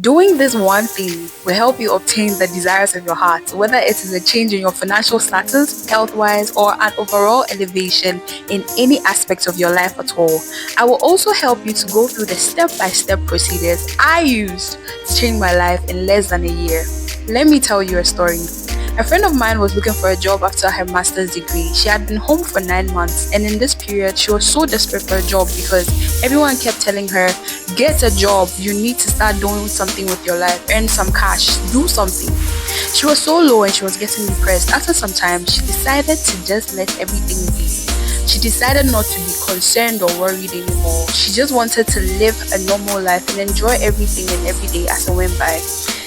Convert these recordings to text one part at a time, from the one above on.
Doing this one thing will help you obtain the desires of your heart, whether it is a change in your financial status, health wise, or an overall elevation in any aspect of your life at all. I will also help you to go through the step by step procedures I used to change my life in less than a year. Let me tell you a story. A friend of mine was looking for a job after her master's degree. She had been home for 9 months, and in this period, she was so desperate for a job because everyone kept telling her, get a job, you need to start doing something with your life, earn some cash, do something. She was so low and she was getting depressed. After some time, she decided to just let everything be. She decided not to be concerned or worried anymore. She just wanted to live a normal life and enjoy everything and every day as it went by.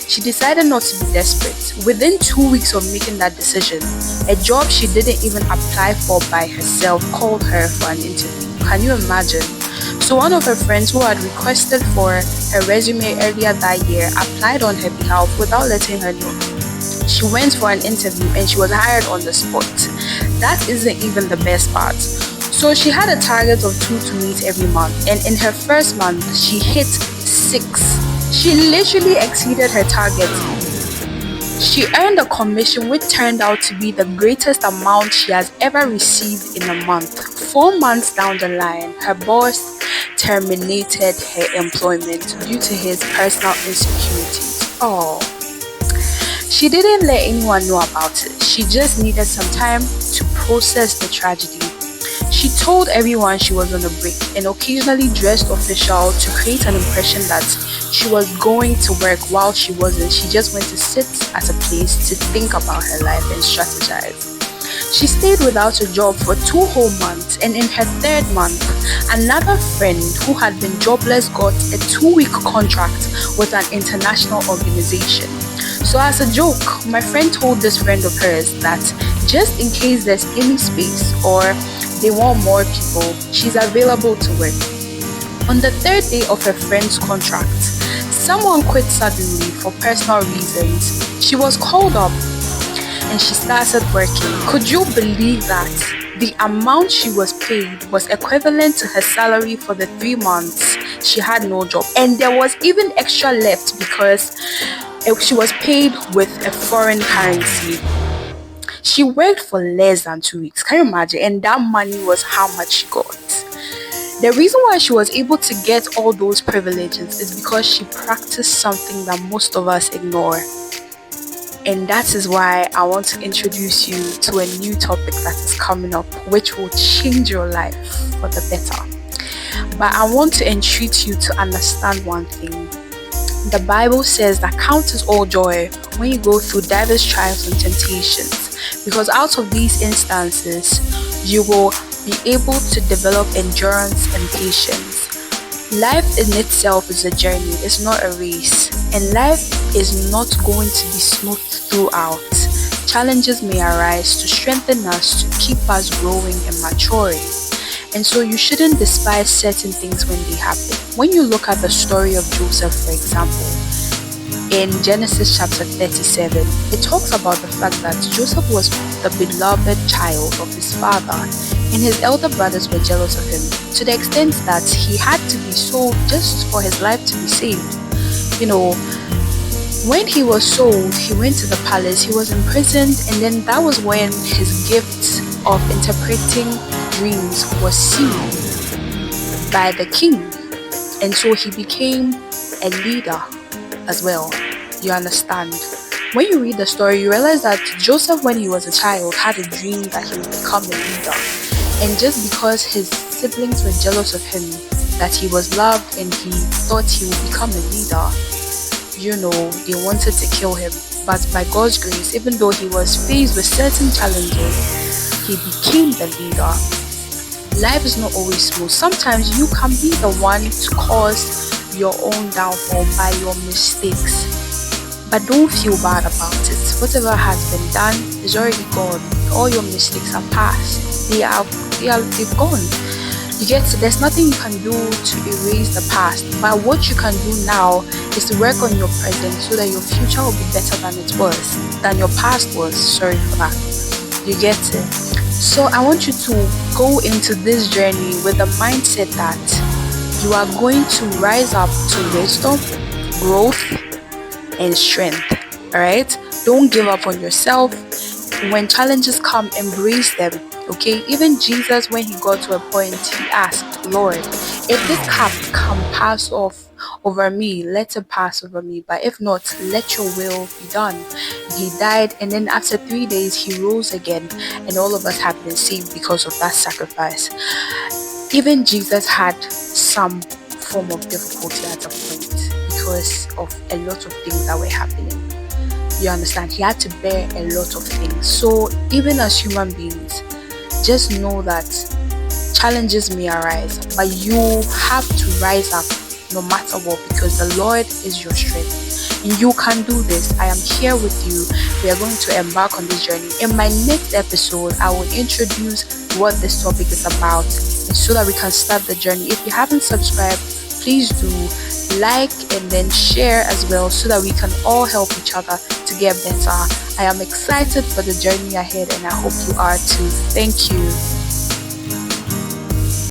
She decided not to be desperate. Within 2 weeks of making that decision, a job she didn't even apply for by herself called her for an interview. Can you imagine? So one of her friends who had requested for her resume earlier that year applied on her behalf without letting her know. She went for an interview and she was hired on the spot. That isn't even the best part. So she had a target of 2 to meet every month, and in her first month, she hit 6. She literally exceeded her target. She earned a commission which turned out to be the greatest amount she has ever received in a month. 4 months down the line, her boss terminated her employment due to his personal insecurities. Oh. She didn't let anyone know about it. She just needed some time to process the tragedy. She told everyone she was on a break and occasionally dressed official to create an impression that she was going to work while she wasn't. She just went to sit at a place to think about her life and strategize. She stayed without a job for 2 whole months, and in her 3rd month, another friend who had been jobless got a 2-week contract with an international organization. So as a joke, my friend told this friend of hers that just in case there's any space or they want more people, she's available to work. On the 3rd day of her friend's contract, someone quit suddenly for personal reasons. She was called up and she started working. Could you believe that? The amount she was paid was equivalent to her salary for the 3 months she had no job. And there was even extra left because she was paid with a foreign currency. She worked for less than 2 weeks. Can you imagine? And that money was how much she got. The reason why she was able to get all those privileges is because she practiced something that most of us ignore. And that is why I want to introduce you to a new topic that is coming up, which will change your life for the better. But I want to entreat you to understand one thing. The Bible says that count it all joy when you go through diverse trials and temptations, because out of these instances, you will be able to develop endurance and patience. Life in itself is a journey, it's not a race, and life is not going to be smooth throughout. Challenges may arise to strengthen us, to keep us growing and maturing. And so you shouldn't despise certain things when they happen. When you look at the story of Joseph, for example, in Genesis chapter 37, it talks about the fact that Joseph was the beloved child of his father, and his elder brothers were jealous of him to the extent that he had to be sold just for his life to be saved. When he was sold, he went to the palace, he was imprisoned, and then that was when his gift of interpreting dreams was seen by the king, and so he became a leader as well. You understand? When you read the story, you realize that Joseph, when he was a child, had a dream that he would become a leader, and just because his siblings were jealous of him, that he was loved and he thought he would become a leader, they wanted to kill him. But by God's grace, even though he was faced with certain challenges, he became the leader. Life is not always smooth. Sometimes you can be the one to cause your own downfall by your mistakes. But don't feel bad about it. Whatever has been done is already gone. All your mistakes are past. They've gone. There's nothing you can do to erase the past. But what you can do now is to work on your present so that your future will be better than your past was. Sorry for that. You get it? So I want you to go into this journey with the mindset that you are going to rise up to wisdom, growth, and strength. All right, don't give up on yourself. When challenges come, embrace them. Okay, even Jesus, when he got to a point, he asked, Lord, if this cup can pass off over me, let it pass over me, but if not, let your will be done. He died, and then after 3 days he rose again, and all of us have been saved because of that sacrifice. Even Jesus had some form of difficulty at a point because of a lot of things that were happening. You understand? He had to bear a lot of things. So even as human beings, just know that challenges may arise, but you have to rise up no matter what, because the Lord is your strength. You can do this. I am here with you. We are going to embark on this journey. In my next episode, I will introduce what this topic is about, and so that we can start the journey. If you haven't subscribed, please do like and then share as well, so that we can all help each other to get better. I am excited for the journey ahead, and I hope you are too. Thank you.